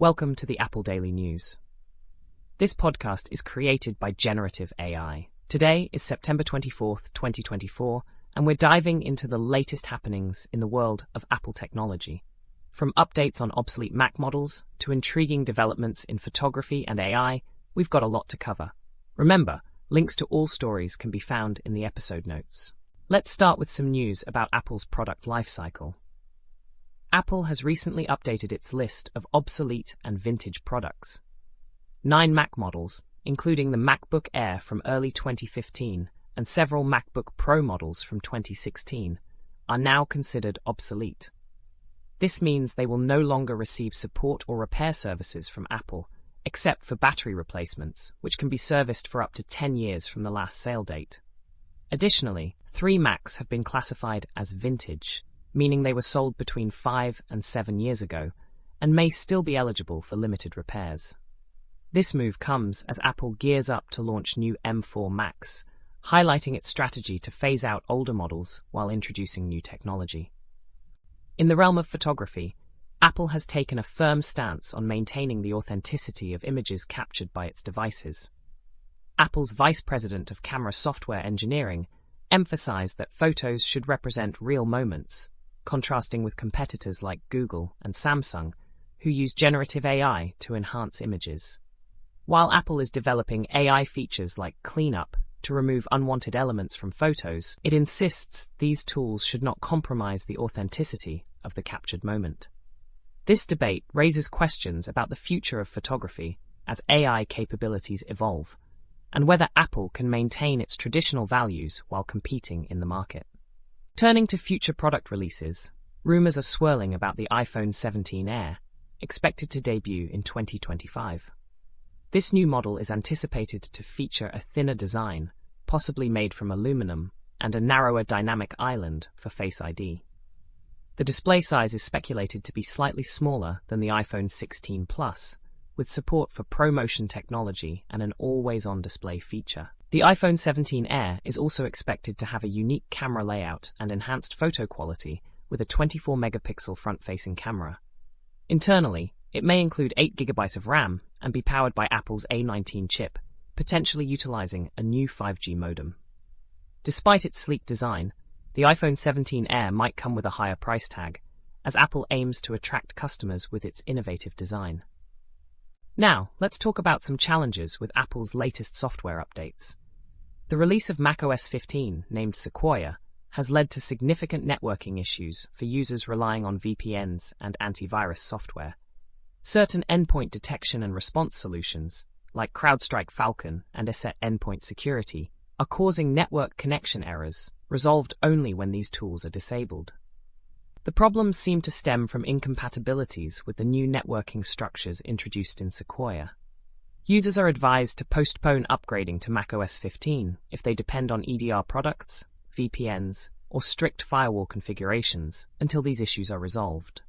Welcome to the Apple Daily News. This podcast is created by generative AI. Today is September 24th, 2024, and we're diving into the latest happenings in the world of Apple technology. From updates on obsolete Mac models to intriguing developments in photography and AI, we've got a lot to cover. Remember, links to all stories can be found in the episode notes. Let's start with some news about Apple's product lifecycle. Apple has recently updated its list of obsolete and vintage products. 9 Mac models, including the MacBook Air from early 2015 and several MacBook Pro models from 2016, are now considered obsolete. This means they will no longer receive support or repair services from Apple, except for battery replacements, which can be serviced for up to 10 years from the last sale date. Additionally, 3 Macs have been classified as vintage, meaning they were sold between 5 and 7 years ago, and may still be eligible for limited repairs. This move comes as Apple gears up to launch new M4 Macs, highlighting its strategy to phase out older models while introducing new technology. In the realm of photography, Apple has taken a firm stance on maintaining the authenticity of images captured by its devices. Apple's Vice President of Camera Software Engineering emphasized that photos should represent real moments, contrasting with competitors like Google and Samsung, who use generative AI to enhance images. While Apple is developing AI features like cleanup to remove unwanted elements from photos, it insists these tools should not compromise the authenticity of the captured moment. This debate raises questions about the future of photography as AI capabilities evolve, and whether Apple can maintain its traditional values while competing in the market. Turning to future product releases, rumors are swirling about the iPhone 17 Air, expected to debut in 2025. This new model is anticipated to feature a thinner design, possibly made from aluminum, and a narrower dynamic island for Face ID. The display size is speculated to be slightly smaller than the iPhone 16 Plus, with support for ProMotion technology and an always-on display feature. The iPhone 17 Air is also expected to have a unique camera layout and enhanced photo quality with a 24-megapixel front-facing camera. Internally, it may include 8 GB of RAM and be powered by Apple's A19 chip, potentially utilizing a new 5G modem. Despite its sleek design, the iPhone 17 Air might come with a higher price tag, as Apple aims to attract customers with its innovative design. Now, let's talk about some challenges with Apple's latest software updates. The release of macOS 15, named Sequoia, has led to significant networking issues for users relying on VPNs and antivirus software. Certain endpoint detection and response solutions, like CrowdStrike Falcon and ESET Endpoint Security, are causing network connection errors, resolved only when these tools are disabled. The problems seem to stem from incompatibilities with the new networking structures introduced in Sequoia. Users are advised to postpone upgrading to macOS 15 if they depend on EDR products, VPNs, or strict firewall configurations until these issues are resolved.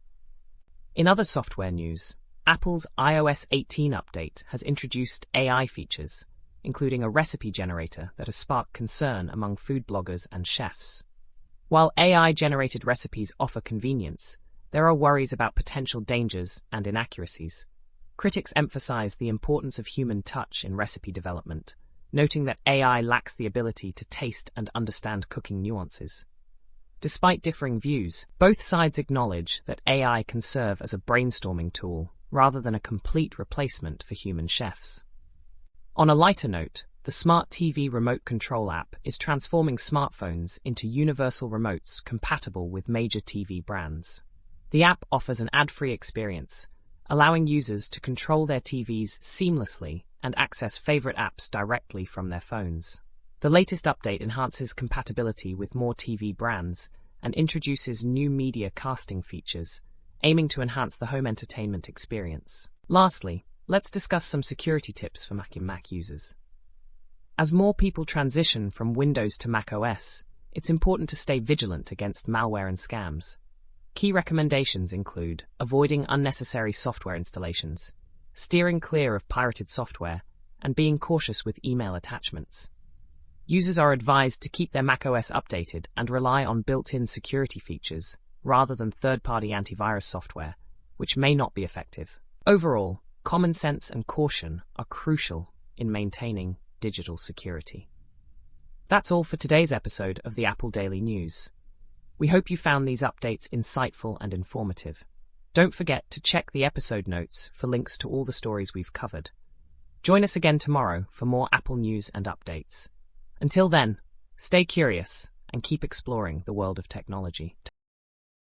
In other software news, Apple's iOS 18 update has introduced AI features, including a recipe generator that has sparked concern among food bloggers and chefs. While AI-generated recipes offer convenience, there are worries about potential dangers and inaccuracies. Critics emphasize the importance of human touch in recipe development, noting that AI lacks the ability to taste and understand cooking nuances. Despite differing views, both sides acknowledge that AI can serve as a brainstorming tool rather than a complete replacement for human chefs. On a lighter note, the Smart TV Remote Control app is transforming smartphones into universal remotes compatible with major TV brands. The app offers an ad-free experience, allowing users to control their TVs seamlessly and access favorite apps directly from their phones. The latest update enhances compatibility with more TV brands and introduces new media casting features, aiming to enhance the home entertainment experience. Lastly, let's discuss some security tips for Mac and Mac users. As more people transition from Windows to macOS, it's important to stay vigilant against malware and scams. Key recommendations include avoiding unnecessary software installations, steering clear of pirated software, and being cautious with email attachments. Users are advised to keep their macOS updated and rely on built-in security features rather than third-party antivirus software, which may not be effective. Overall, common sense and caution are crucial in maintaining digital security. That's all for today's episode of the Apple Daily News. We hope you found these updates insightful and informative. Don't forget to check the episode notes for links to all the stories we've covered. Join us again tomorrow for more Apple news and updates. Until then, stay curious and keep exploring the world of technology.